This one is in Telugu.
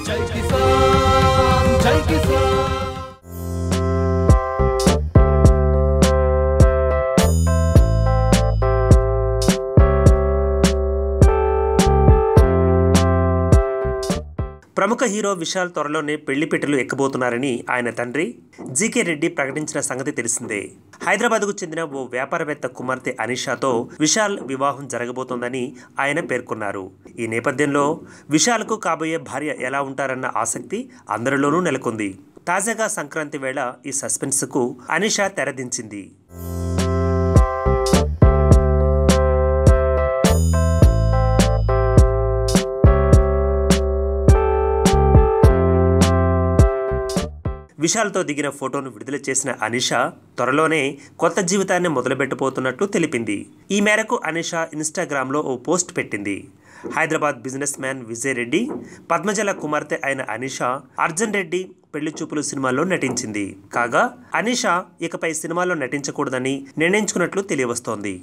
జై కిసాన్ జై కిసాన్ ప్రముఖ హీరో విశాల్ త్వరలోనే పెళ్లిపీటలు ఎక్కబోతున్నారని ఆయన తండ్రి జీకే రెడ్డి ప్రకటించిన సంగతి తెలిసిందే. హైదరాబాద్కు చెందిన ఓ వ్యాపారవేత్త కుమార్తె అనీషాతో విశాల్ వివాహం జరగబోతోందని ఆయన పేర్కొన్నారు. ఈ నేపథ్యంలో విశాల్కు కాబోయే భార్య ఎలా ఉంటారన్న ఆసక్తి అందరిలోనూ నెలకొంది. తాజాగా సంక్రాంతి వేళ ఈ సస్పెన్స్కు అనీషా తెరదించింది. విశాల్తో దిగిన ఫోటోను విడుదల చేసిన అనీషా త్వరలోనే కొత్త జీవితాన్ని మొదలుపెట్టబోతున్నట్లు తెలిపింది. ఈ మేరకు అనీషా ఇన్స్టాగ్రామ్లో ఓ పోస్ట్ పెట్టింది. హైదరాబాద్ బిజినెస్ మ్యాన్ విజయ్ రెడ్డి పద్మజల కుమార్తె అయిన అనీషా అర్జున్ రెడ్డి పెళ్లి చూపులు సినిమాలో నటించింది. కాగా అనీషా ఇకపై సినిమాలో నటించకూడదని నిర్ణయించుకున్నట్లు తెలియవస్తోంది.